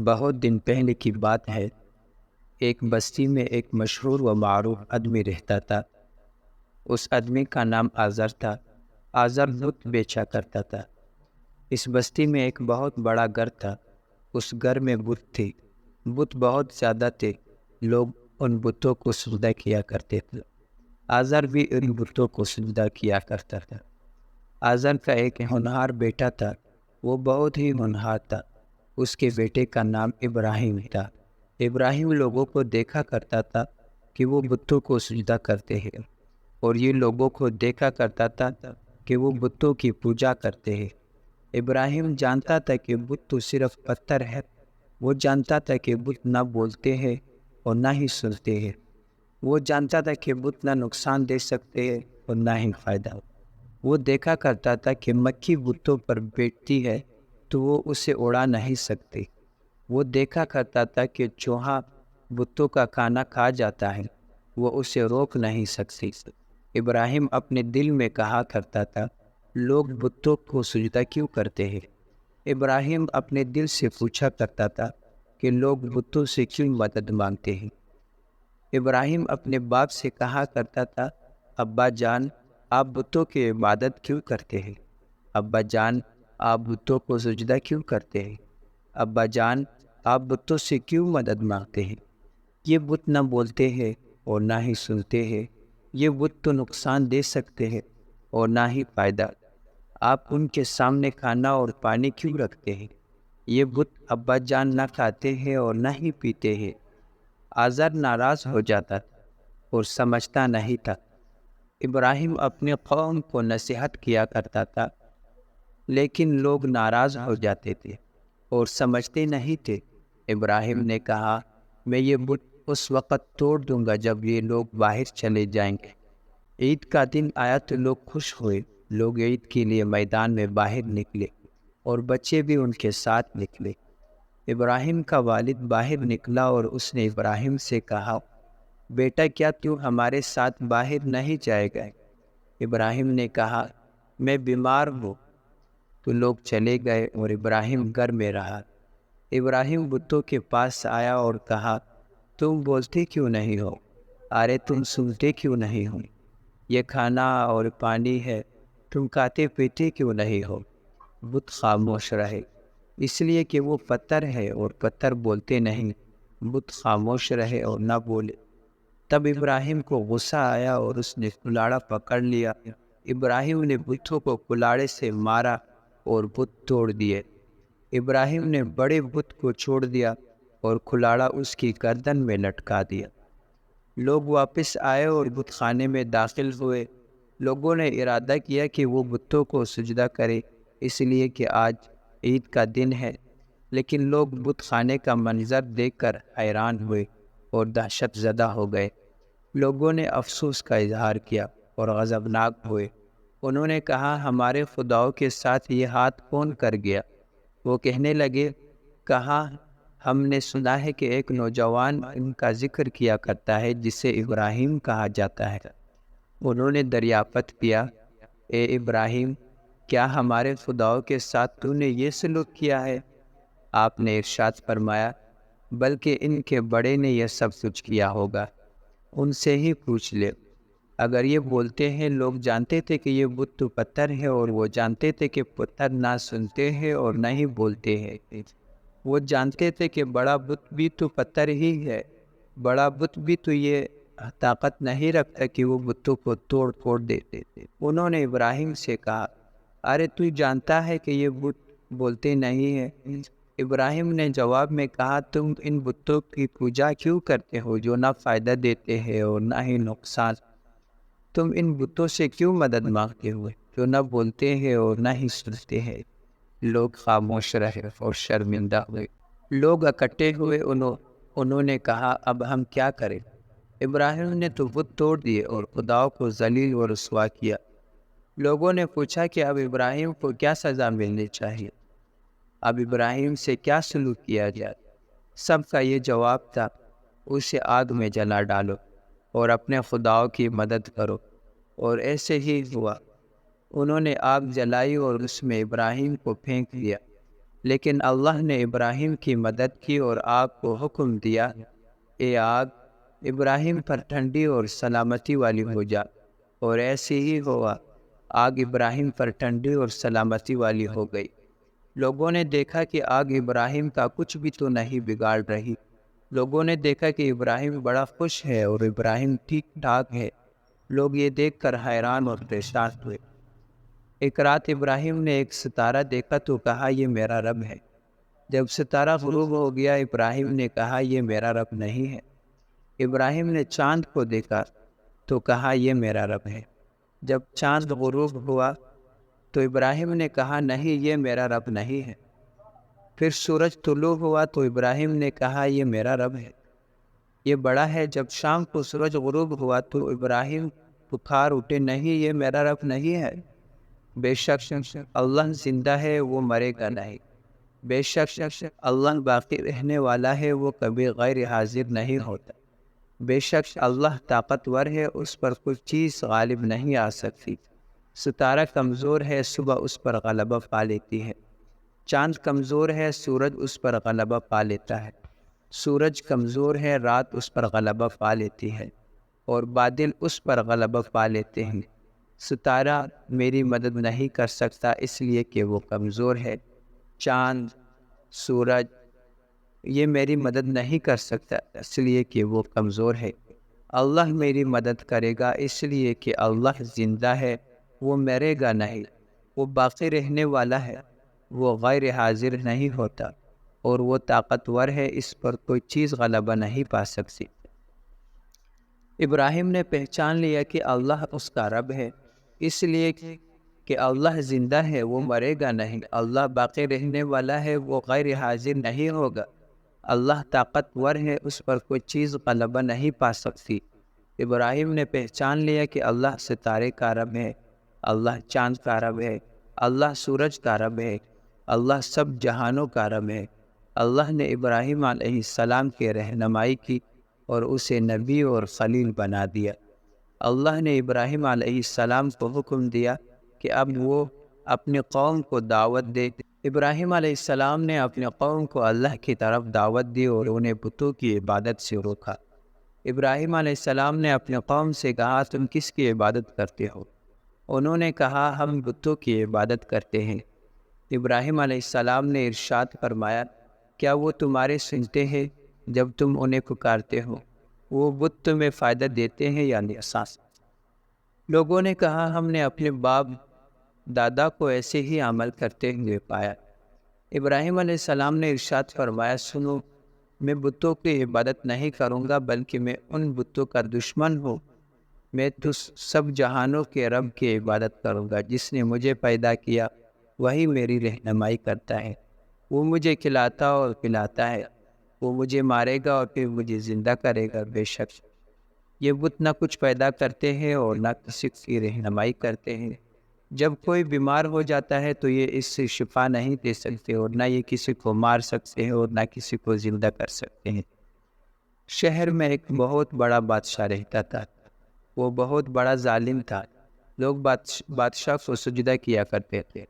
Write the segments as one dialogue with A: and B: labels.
A: بہت دن پہلے کی بات ہے۔ ایک بستی میں ایک مشہور و معروف آدمی رہتا تھا۔ اس آدمی کا نام آزر تھا۔ آزر بت بیچا کرتا تھا۔ اس بستی میں ایک بہت بڑا گھر تھا۔ اس گھر میں بت تھے۔ بت بہت زیادہ تھے۔ لوگ ان بتوں کو سجدہ کیا کرتے تھے۔ آزر بھی ان بتوں کو سجدہ کیا کرتا تھا۔ آزر کا ایک ہونہار بیٹا تھا۔ وہ بہت ہی ہونہار تھا۔ اس کے بیٹے کا نام ابراہیم تھا۔ ابراہیم لوگوں کو دیکھا کرتا تھا کہ وہ بتوں کو سجدہ کرتے ہیں، اور یہ لوگوں کو دیکھا کرتا تھا کہ وہ بتوں کی پوجا کرتے ہیں۔ ابراہیم جانتا تھا کہ بت تو صرف پتھر ہے۔ وہ جانتا تھا کہ بت نہ بولتے ہیں اور نہ ہی سنتے ہیں۔ وہ جانتا تھا کہ بت نہ نقصان دے سکتے ہیں اور نہ ہی فائدہ۔ وہ دیکھا کرتا تھا کہ مکھی بتوں پر بیٹھتی ہے تو وہ اسے اڑا نہیں سکتی۔ وہ دیکھا کرتا تھا کہ چوہا بتوں کا کھانا کھا جاتا ہے، وہ اسے روک نہیں سکتی۔ ابراہیم اپنے دل میں کہا کرتا تھا، لوگ بتوں کو سجدہ کیوں کرتے ہیں؟ ابراہیم اپنے دل سے پوچھا کرتا تھا کہ لوگ بتوں سے کیوں مدد مانگتے ہیں؟ ابراہیم اپنے باپ سے کہا کرتا تھا، ابا جان، آپ بتوں کی عبادت کیوں کرتے ہیں؟ ابا جان، آپ بتوں کو سجدہ کیوں کرتے ہیں؟ ابا جان، آپ بتوں سے کیوں مدد مانگتے ہیں؟ یہ بت نہ بولتے ہیں اور نہ ہی سنتے ہیں۔ یہ بت تو نقصان دے سکتے ہیں اور نہ ہی فائدہ۔ آپ ان کے سامنے کھانا اور پانی کیوں رکھتے ہیں؟ یہ بت ابا جان نہ کھاتے ہیں اور نہ ہی پیتے ہیں۔ آزر ناراض ہو جاتا تھا اور سمجھتا نہیں تھا۔ ابراہیم اپنے قوم کو نصیحت کیا کرتا تھا، لیکن لوگ ناراض ہو جاتے تھے اور سمجھتے نہیں تھے۔ ابراہیم نے کہا، میں یہ بت اس وقت توڑ دوں گا جب یہ لوگ باہر چلے جائیں گے۔ عید کا دن آیا تو لوگ خوش ہوئے۔ لوگ عید کے لیے میدان میں باہر نکلے اور بچے بھی ان کے ساتھ نکلے۔ ابراہیم کا والد باہر نکلا اور اس نے ابراہیم سے کہا، بیٹا، کیا تو ہمارے ساتھ باہر نہیں جائے گا؟ ابراہیم نے کہا، میں بیمار ہوں۔ تو لوگ چلے گئے اور ابراہیم گھر میں رہا۔ ابراہیم بتوں کے پاس آیا اور کہا، تم بولتے کیوں نہیں ہو؟ ارے تم سنتے کیوں نہیں ہو؟ یہ کھانا اور پانی ہے، تم کھاتے پیتے کیوں نہیں ہو؟ بت خاموش رہے، اس لیے کہ وہ پتھر ہے اور پتھر بولتے نہیں۔ بت خاموش رہے اور نہ بولے۔ تب ابراہیم کو غصہ آیا اور اس نے کلاڑا پکڑ لیا۔ ابراہیم نے بتوں کو کلاڑے سے مارا اور بت توڑ دیے۔ ابراہیم نے بڑے بت کو چھوڑ دیا اور کلاڑا اس کی گردن میں لٹکا دیا۔ لوگ واپس آئے اور بت خانے میں داخل ہوئے۔ لوگوں نے ارادہ کیا کہ وہ بتوں کو سجدہ کرے، اس لیے کہ آج عید کا دن ہے۔ لیکن لوگ بت خانے کا منظر دیکھ کر حیران ہوئے اور دہشت زدہ ہو گئے۔ لوگوں نے افسوس کا اظہار کیا اور غضبناک ہوئے۔ انہوں نے کہا، ہمارے خداؤں کے ساتھ یہ ہاتھ کون کر گیا؟ وہ کہنے لگے، کہا، ہم نے سنا ہے کہ ایک نوجوان ان کا ذکر کیا کرتا ہے جسے ابراہیم کہا جاتا ہے۔ انہوں نے دریافت کیا، اے ابراہیم، کیا ہمارے خداؤں کے ساتھ تو نے یہ سلوک کیا ہے؟ آپ نے ارشاد فرمایا، بلکہ ان کے بڑے نے یہ سب کچھ کیا ہوگا، ان سے ہی پوچھ لے۔ اگر یہ بولتے ہیں، لوگ جانتے تھے کہ یہ بت تو پتھر ہے، اور وہ جانتے تھے کہ پتھر نہ سنتے ہیں اور نہ ہی بولتے ہیں۔ وہ جانتے تھے کہ بڑا بت بھی تو پتھر ہی ہے۔ بڑا بت بھی تو یہ طاقت نہیں رکھتا کہ وہ بتوں کو توڑ پھوڑ دیتے تھے۔ انہوں نے ابراہیم سے کہا، ارے تو جانتا ہے کہ یہ بت بولتے نہیں ہیں۔ ابراہیم نے جواب میں کہا، تم ان بتوں کی پوجا کیوں کرتے ہو جو نہ فائدہ دیتے ہیں اور نہ ہی نقصان؟ تم ان بتوں سے کیوں مدد مانگتے ہوئے جو نہ بولتے ہیں اور نہ ہی سنتے ہیں؟ لوگ خاموش رہے اور شرمندہ ہوئے۔ لوگ اکٹھے ہوئے۔ انہوں نے کہا، اب ہم کیا کریں؟ ابراہیم نے تو بت توڑ دیے اور خداؤں کو ذلیل و رسوا کیا۔ لوگوں نے پوچھا کہ اب ابراہیم کو کیا سزا ملنی چاہیے؟ اب ابراہیم سے کیا سلوک کیا جائے؟ سب کا یہ جواب تھا، اسے آگ میں جلا ڈالو اور اپنے خداؤں کی مدد کرو۔ اور ایسے ہی ہوا۔ انہوں نے آگ جلائی اور اس میں ابراہیم کو پھینک دیا، لیکن اللہ نے ابراہیم کی مدد کی اور آگ کو حکم دیا، اے آگ ابراہیم پر ٹھنڈی اور سلامتی والی ہو جا، اور ایسے ہی ہوا، آگ ابراہیم پر ٹھنڈی اور سلامتی والی ہو گئی۔ لوگوں نے دیکھا کہ آگ ابراہیم کا کچھ بھی تو نہیں بگاڑ رہی۔ لوگوں نے دیکھا کہ ابراہیم بڑا خوش ہے اور ابراہیم ٹھیک ٹھاک ہے۔ لوگ یہ دیکھ کر حیران اور پریشان ہوئے۔ ایک رات ابراہیم نے ایک ستارہ دیکھا تو کہا یہ میرا رب ہے۔ جب ستارہ غروب ہو گیا ابراہیم نے کہا یہ میرا رب نہیں ہے۔ ابراہیم نے چاند کو دیکھا تو کہا یہ میرا رب ہے۔ جب چاند غروب ہوا تو ابراہیم نے کہا نہیں یہ میرا رب نہیں ہے۔ پھر سورج طلوع ہوا تو ابراہیم نے کہا یہ میرا رب ہے، یہ بڑا ہے۔ جب شام کو سورج غروب ہوا تو ابراہیم پکار اٹھے نہیں یہ میرا رب نہیں ہے، بے شک اللہ زندہ ہے وہ مرے گا نہیں، بے شک اللہ باقی رہنے والا ہے وہ کبھی غیر حاضر نہیں ہوتا، بے شک اللہ طاقتور ہے اس پر کوئی چیز غالب نہیں آ سکتی۔ ستارہ کمزور ہے صبح اس پر غلبہ پا لیتی ہے، چاند کمزور ہے سورج اس پر غلبہ پا لیتا ہے، سورج کمزور ہے رات اس پر غلبہ پا لیتی ہے، اور بادل اس پر غلبہ پا لیتے ہیں۔ ستارہ میری مدد نہیں کر سکتا اس لیے کہ وہ کمزور ہے، چاند سورج یہ میری مدد نہیں کر سکتا اس لیے کہ وہ کمزور ہے۔ اللہ میری مدد کرے گا اس لیے کہ اللہ زندہ ہے وہ مرے گا نہیں، وہ باقی رہنے والا ہے، وہ غیر حاضر نہیں ہوتا، اور وہ طاقتور ہے اس پر کوئی چیز غلبہ نہیں پا سکتی۔ ابراہیم نے پہچان لیا کہ اللہ اس کا رب ہے، اس لیے کہ اللہ زندہ ہے وہ مرے گا نہیں، اللہ باقی رہنے والا ہے وہ غیر حاضر نہیں ہوگا، اللہ طاقتور ہے اس پر کوئی چیز غلبہ نہیں پا سکتی۔ ابراہیم نے پہچان لیا کہ اللہ ستارے کا رب ہے، اللہ چاند کا رب ہے، اللہ سورج کا رب ہے، اللہ سب جہانوں کا رب ہے۔ اللہ نے ابراہیم علیہ السلام کی رہنمائی کی اور اسے نبی اور خلیل بنا دیا۔ اللہ نے ابراہیم علیہ السلام کو حکم دیا کہ اب وہ اپنی قوم کو دعوت دے۔ ابراہیم علیہ السلام نے اپنی قوم کو اللہ کی طرف دعوت دی اور انہیں بتوں کی عبادت سے روکا۔ ابراہیم علیہ السلام نے اپنی قوم سے کہا تم کس کی عبادت کرتے ہو؟ انہوں نے کہا ہم بتوں کی عبادت کرتے ہیں۔ ابراہیم علیہ السلام نے ارشاد فرمایا کیا وہ تمہارے سنتے ہیں جب تم انہیں پکارتے ہو؟ وہ بت تمہیں فائدہ دیتے ہیں یا نقصان؟ لوگوں نے کہا ہم نے اپنے باپ دادا کو ایسے ہی عمل کرتے ہوئے پایا۔ ابراہیم علیہ السلام نے ارشاد فرمایا سنو، میں بتوں کی عبادت نہیں کروں گا بلکہ میں ان بتوں کا دشمن ہوں، میں تو سب جہانوں کے رب کی عبادت کروں گا جس نے مجھے پیدا کیا، وہی میری رہنمائی کرتا ہے، وہ مجھے کھلاتا اور پلاتا ہے، وہ مجھے مارے گا اور پھر مجھے زندہ کرے گا، بے شک یہ بت نہ کچھ پیدا کرتے ہیں اور نہ کسی کی رہنمائی کرتے ہیں۔ جب کوئی بیمار ہو جاتا ہے تو یہ اس سے شفا نہیں دے سکتے اور نہ یہ کسی کو مار سکتے ہیں اور نہ کسی کو زندہ کر سکتے ہیں۔ شہر میں ایک بہت بڑا بادشاہ رہتا تھا، وہ بہت بڑا ظالم تھا، لوگ بادشاہ کو سجدہ کیا کرتے تھے۔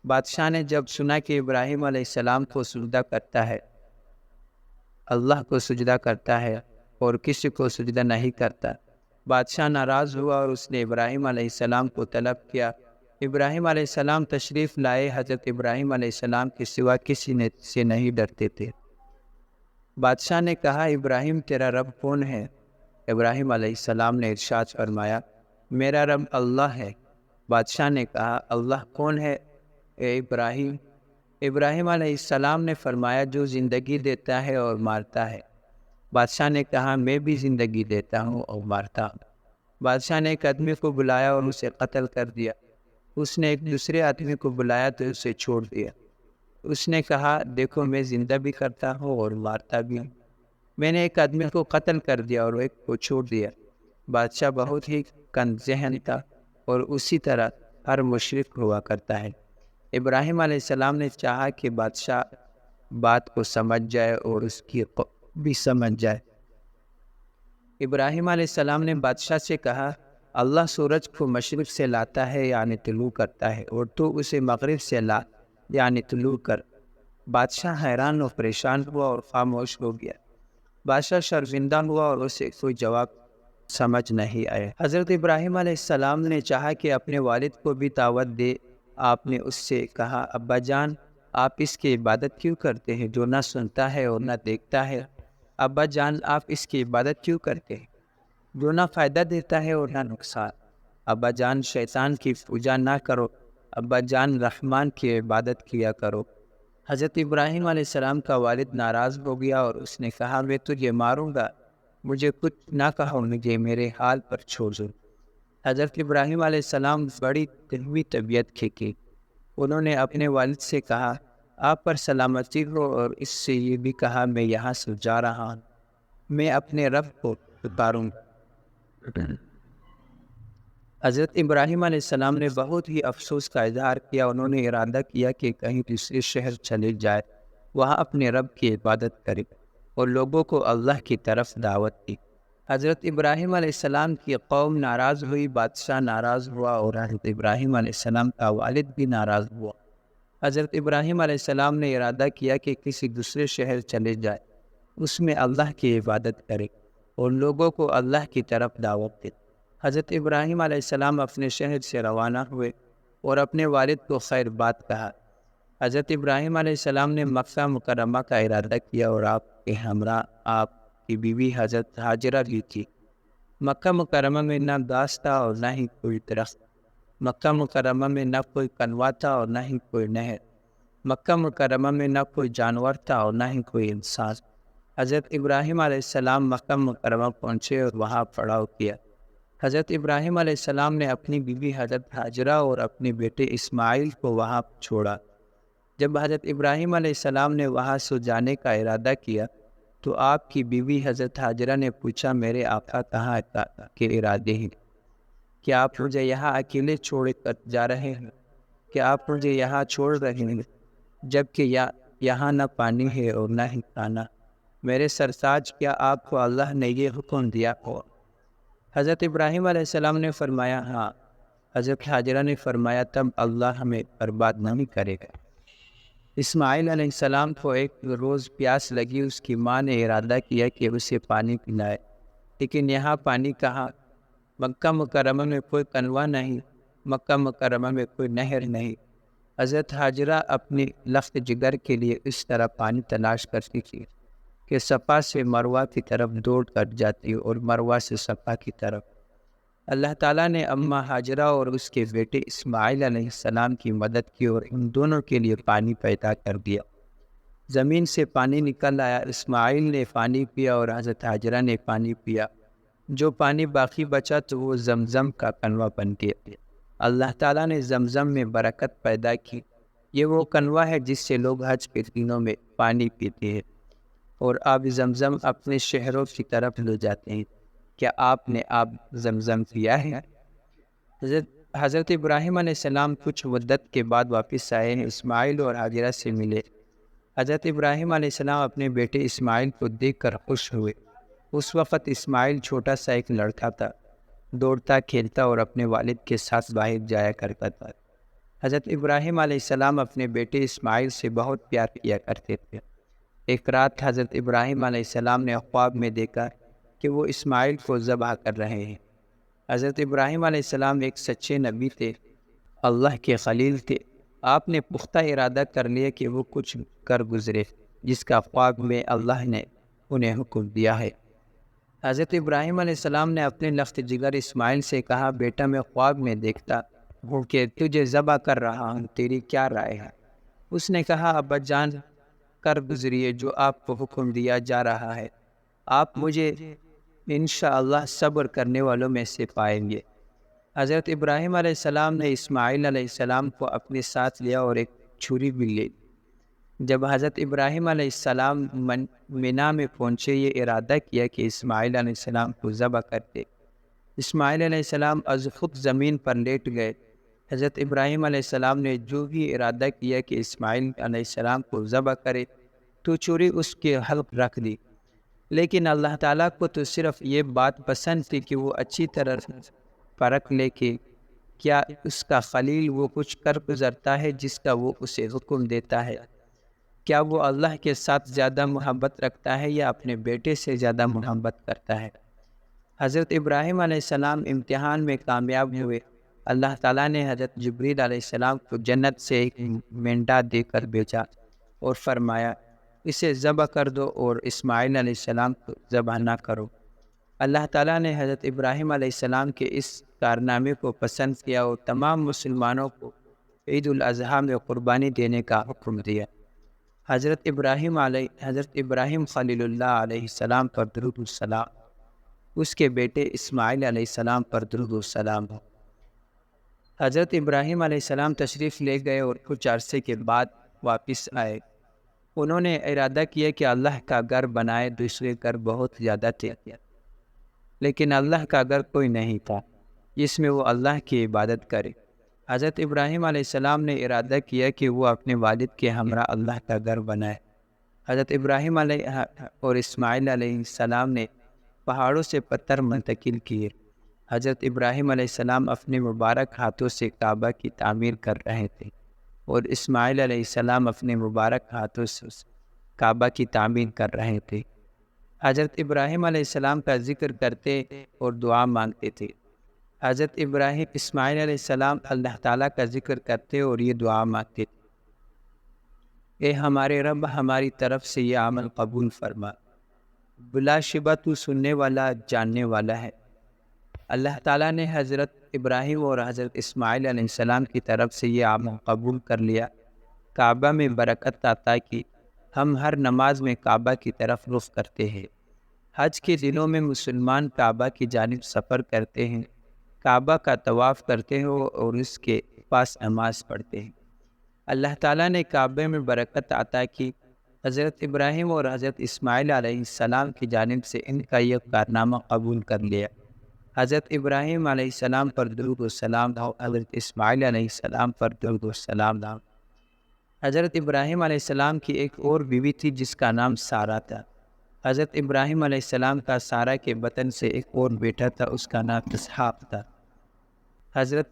A: بادشاہ نے جب سنا کہ ابراہیم علیہ السلام کو سجدہ کرتا ہے، اللہ کو سجدہ کرتا ہے اور کسی کو سجدہ نہیں کرتا، بادشاہ ناراض ہوا اور اس نے ابراہیم علیہ السلام کو طلب کیا۔ ابراہیم علیہ السلام تشریف لائے، حضرت ابراہیم علیہ السلام کے سوا کسی سے نہیں ڈرتے تھے۔ بادشاہ نے کہا ابراہیم تیرا رب کون ہے؟ ابراہیم علیہ السلام نے ارشاد فرمایا میرا رب اللہ ہے۔ بادشاہ نے کہا اللہ کون ہے اے ابراہیم؟ ابراہیم علیہ السلام نے فرمایا جو زندگی دیتا ہے اور مارتا ہے۔ بادشاہ نے کہا میں بھی زندگی دیتا ہوں اور مارتا ہوں۔ بادشاہ نے ایک آدمی کو بلایا اور اسے قتل کر دیا۔ اس نے ایک دوسرے آدمی کو بلایا تو اسے چھوڑ دیا۔ اس نے کہا دیکھو میں زندہ بھی کرتا ہوں اور مارتا بھی ہوں، میں نے ایک آدمی کو قتل کر دیا اور ایک کو چھوڑ دیا۔ بادشاہ بہت ہی کم ذہن تھا اور اسی طرح ہر مشرک ہوا کرتا ہے۔ ابراہیم علیہ السلام نے چاہا کہ بادشاہ بات کو سمجھ جائے اور اس کی بھی سمجھ جائے۔ ابراہیم علیہ السلام نے بادشاہ سے کہا اللہ سورج کو مشرق سے لاتا ہے یعنی طلوع کرتا ہے، اور تو اسے مغرب سے لا یعنی طلوع کر۔ بادشاہ حیران و پریشان ہوا اور خاموش ہو گیا۔ بادشاہ شرمندہ ہوا اور اسے کوئی جواب سمجھ نہیں آیا۔ حضرت ابراہیم علیہ السلام نے چاہا کہ اپنے والد کو بھی دعوت دے۔ آپ نے اس سے کہا، ابا جان، آپ اس کی عبادت کیوں کرتے ہیں جو نہ سنتا ہے اور نہ دیکھتا ہے؟ ابا جان، آپ اس کی عبادت کیوں کرتے ہیں جو نہ فائدہ دیتا ہے اور نہ نقصان؟ ابا جان، شیطان کی پوجا نہ کرو۔ ابا جان، رحمان کی عبادت کیا کرو۔ حضرت ابراہیم علیہ السلام کا والد ناراض ہو گیا اور اس نے کہا، میں تجھے ماروں گا، مجھے کچھ نہ کہو، مجھے میرے حال پر چھوڑ دو۔ حضرت ابراہیم علیہ السلام بڑی دلوی طبیعت کے تھے۔ انہوں نے اپنے والد سے کہا، آپ پر سلامتی ہو، اور اس سے یہ بھی کہا، میں یہاں سے جا رہا ہوں، میں اپنے رب کو پکاروں گا۔ حضرت ابراہیم علیہ السلام نے بہت ہی افسوس کا اظہار کیا۔ انہوں نے ارادہ کیا کہ کہیں دوسرے شہر چلے جائے، وہاں اپنے رب کی عبادت کرے اور لوگوں کو اللہ کی طرف دعوت دی۔ حضرت ابراہیم علیہ السلام کی قوم ناراض ہوئی، بادشاہ ناراض ہوا، اور حضرت ابراہیم علیہ السلام کا والد بھی ناراض ہوا۔ حضرت ابراہیم علیہ السلام نے ارادہ کیا کہ کسی دوسرے شہر چلے جائے، اس میں اللہ کی عبادت کرے اور لوگوں کو اللہ کی طرف دعوت دے۔ حضرت ابراہیم علیہ السلام اپنے شہر سے روانہ ہوئے اور اپنے والد کو خیر بات کہا۔ حضرت ابراہیم علیہ السلام نے مکہ مکرمہ کا ارادہ کیا اور آپ کے ہمراہ آپ کی بیوی حضرت ہاجرہ بھی تھی۔ مکہ مکرمہ میں نہ گھاس تھا اور نہ ہی کوئی درخت۔ مکہ مکرمہ میں نہ کوئی کنواں تھا اور نہ ہی کوئی نہر۔ مکہ مکرمہ میں نہ کوئی جانور تھا اور نہ ہی کوئی انسان۔ حضرت ابراہیم علیہ السلام مکہ مکرمہ پہنچے اور وہاں پڑاؤ کیا۔ حضرت ابراہیم علیہ السلام نے اپنی بیوی حضرت ہاجرہ اور اپنے بیٹے اسماعیل کو وہاں چھوڑا۔ جب حضرت ابراہیم علیہ السلام نے وہاں سے جانے کا ارادہ کیا تو آپ کی بیوی حضرت ہاجرہ نے پوچھا، میرے آقا کہاں کے ارادے ہیں؟ کیا آپ مجھے یہاں اکیلے چھوڑ کر جا رہے ہیں؟ کیا آپ مجھے یہاں چھوڑ رہے ہیں جبکہ یہاں نہ پانی ہے اور نہ ہی کھانا؟ میرے سرتاج، کیا آپ کو اللہ نے یہ حکم دیا ہو؟ حضرت ابراہیم علیہ السلام نے فرمایا، ہاں۔ حضرت ہاجرہ نے فرمایا، تب اللہ ہمیں برباد نہیں کرے گا۔ اسماعیل علیہ السلام کو ایک روز پیاس لگی۔ اس کی ماں نے ارادہ کیا کہ اسے پانی پلائے، لیکن یہاں پانی کہاں؟ مکہ مکرمہ میں کوئی کنواں نہیں، مکہ مکرمہ میں کوئی نہر نہیں۔ حضرت ہاجرہ اپنی لخت جگر کے لیے اس طرح پانی تلاش کرتی تھی کہ صفا سے مروہ کی طرف دوڑ کر جاتی اور مروہ سے صفا کی طرف۔ اللہ تعالیٰ نے اماں ہاجرہ اور اس کے بیٹے اسماعیل علیہ السلام کی مدد کی اور ان دونوں کے لیے پانی پیدا کر دیا۔ زمین سے پانی نکل آیا، اسماعیل نے پانی پیا اور حضرت ہاجرہ نے پانی پیا۔ جو پانی باقی بچا تو وہ زمزم کا کنواں بن گیا۔ اللہ تعالیٰ نے زمزم میں برکت پیدا کی۔ یہ وہ کنواں ہے جس سے لوگ حج کے دنوں میں پانی پیتے ہیں اور آب زمزم اپنے شہروں کی طرف لے جاتے ہیں۔ کیا آپ نے آب زمزم پیا ہے؟ حضرت ابراہیم علیہ السلام کچھ مدت کے بعد واپس آئے ہیں، اسماعیل اور ہاجرہ سے ملے۔ حضرت ابراہیم علیہ السلام اپنے بیٹے اسماعیل کو دیکھ کر خوش ہوئے۔ اس وقت اسماعیل چھوٹا سا ایک لڑکا تھا، دوڑتا کھیلتا اور اپنے والد کے ساتھ باہر جایا کرتا تھا۔ حضرت ابراہیم علیہ السلام اپنے بیٹے اسماعیل سے بہت پیار کیا کرتے تھے۔ ایک رات حضرت ابراہیم علیہ السلام نے خواب میں دیکھا کہ وہ اسماعیل کو ذبح کر رہے ہیں۔ حضرت ابراہیم علیہ السلام ایک سچے نبی تھے، اللہ کے خلیل تھے۔ آپ نے پختہ ارادہ کر لیا کہ وہ کچھ کر گزرے جس کا خواب میں اللہ نے انہیں حکم دیا ہے۔ حضرت ابراہیم علیہ السلام نے اپنے لخت جگر اسماعیل سے کہا، بیٹا، میں خواب میں دیکھتا ہوں کہ تجھے ذبح کر رہا ہوں، تیری کیا رائے ہے؟ اس نے کہا، ابا جان، کر گزریے جو آپ کو حکم دیا جا رہا ہے، آپ مجھے انشاءاللہ صبر کرنے والوں میں سے پائیں گے۔ حضرت ابراہیم علیہ السلام نے اسماعیل علیہ السلام کو اپنے ساتھ لیا اور ایک چھری بھی لی۔ جب حضرت ابراہیم علیہ السلام مینا میں پہنچے، یہ ارادہ کیا کہ اسماعیل علیہ السلام کو ذبح کرتے۔ اسماعیل علیہ السلام از خود زمین پر لیٹ گئے۔ حضرت ابراہیم علیہ السلام نے جو ہی ارادہ کیا کہ اسماعیل علیہ السلام کو ذبح کرے تو چھری اس کے حلق رکھ دی، لیکن اللہ تعالیٰ کو تو صرف یہ بات پسند تھی کہ وہ اچھی طرح پرکھ لے کہ کیا اس کا خلیل وہ کچھ کر گزرتا ہے جس کا وہ اسے حکم دیتا ہے۔ کیا وہ اللہ کے ساتھ زیادہ محبت رکھتا ہے یا اپنے بیٹے سے زیادہ محبت کرتا ہے؟ حضرت ابراہیم علیہ السلام امتحان میں کامیاب ہوئے۔ اللہ تعالیٰ نے حضرت جبریل علیہ السلام کو جنت سے ایک مینڈا دے کر بھیجا اور فرمایا اسے ذبح کر دو اور اسماعیل علیہ السلام کو ذبح نہ کرو۔ اللہ تعالیٰ نے حضرت ابراہیم علیہ السلام کے اس کارنامے کو پسند کیا اور تمام مسلمانوں کو عید الاضحیٰ میں قربانی دینے کا حکم دیا۔ حضرت ابراہیم خلیل اللہ علیہ السلام پر درود السلام، اس کے بیٹے اسماعیل علیہ السلام پر درود السلام ہو۔ حضرت ابراہیم علیہ السلام تشریف لے گئے اور کچھ عرصے کے بعد واپس آئے۔ انہوں نے ارادہ کیا کہ اللہ کا گھر بنائے، دوسرے گھر بہت زیادہ تھے لیکن اللہ کا گھر کوئی نہیں تھا جس میں وہ اللہ کی عبادت کرے۔ حضرت ابراہیم علیہ السلام نے ارادہ کیا کہ وہ اپنے والد کے ہمراہ اللہ کا گھر بنائے۔ حضرت ابراہیم علیہ اور اسماعیل علیہ السلام نے پہاڑوں سے پتھر منتقل کیے۔ حضرت ابراہیم علیہ السلام اپنے مبارک ہاتھوں سے کعبہ کی تعمیر کر رہے تھے اور اسماعیل علیہ السلام اپنے مبارک ہاتھوں سے کعبہ کی تعمیر کر رہے تھے۔ حضرت ابراہیم علیہ السلام کا ذکر کرتے اور دعا مانگتے تھے۔ حضرت اسماعیل علیہ السلام اللہ تعالیٰ کا ذکر کرتے اور یہ دعا مانگتے تھے، اے ہمارے رب، ہماری طرف سے یہ عمل قبول فرما، بلا شبہ تو سننے والا جاننے والا ہے۔ اللہ تعالیٰ نے حضرت ابراہیم اور حضرت اسماعیل علیہ السلام کی طرف سے یہ عمل قبول کر لیا، کعبہ میں برکت عطا کی۔ ہم ہر نماز میں کعبہ کی طرف رخ کرتے ہیں۔ حج کے دنوں میں مسلمان کعبہ کی جانب سفر کرتے ہیں، کعبہ کا طواف کرتے ہیں اور اس کے پاس نماز پڑھتے ہیں۔ اللہ تعالیٰ نے کعبے میں برکت عطا کی۔ حضرت ابراہیم اور حضرت اسماعیل علیہ السلام کی جانب سے ان کا یہ کارنامہ قبول کر لیا۔ حضرت ابراہیم علیہ السلام پر درود و سلام، حضرت اسماعیل علیہ السلام پر درود و سلام۔ حضرت ابراہیم علیہ السلام کی ایک اور بیوی تھی جس کا نام سارہ تھا۔ حضرت ابراہیم علیہ السلام کا سارہ کے بطن سے ایک اور بیٹا تھا، اس کا نام اسحاق تھا۔ حضرت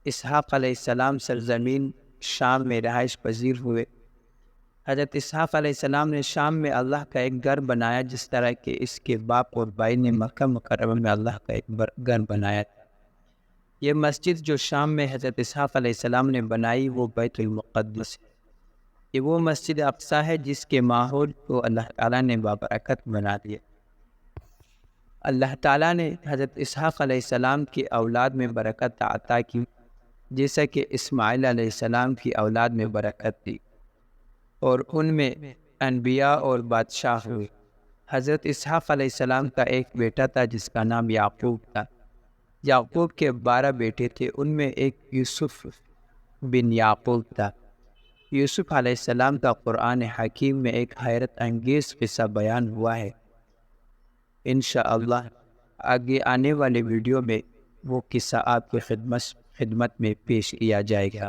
A: اسحاق علیہ السلام سرزمین شام میں رہائش پذیر ہوئے۔ حضرت اسحاق علیہ السلام نے شام میں اللہ کا ایک گھر بنایا، جس طرح کہ اس کے باپ اور بھائی نے مکہ مکرمہ میں اللہ کا ایک گھر بنایا تھا۔ یہ مسجد جو شام میں حضرت اسحاق علیہ السلام نے بنائی وہ بیت المقدس ہے۔ یہ وہ مسجد اقصیٰ ہے جس کے ماحول کو اللہ تعالیٰ نے بابرکت بنا دیا۔ اللہ تعالیٰ نے حضرت اسحاق علیہ السلام کی اولاد میں برکت عطا کی، جیسا کہ اسماعیل علیہ السلام کی اولاد میں برکت دی اور ان میں انبیاء اور بادشاہ ہوئے۔ حضرت اسحاق علیہ السلام کا ایک بیٹا تھا جس کا نام یعقوب تھا۔ یعقوب کے 12 بیٹے تھے، ان میں ایک یوسف بن یعقوب تھا۔ یوسف علیہ السلام کا قرآن حکیم میں ایک حیرت انگیز قصہ بیان ہوا ہے۔ انشاءاللہ آگے آنے والے ویڈیو میں وہ قصہ آپ کی خدمت میں پیش کیا جائے گا۔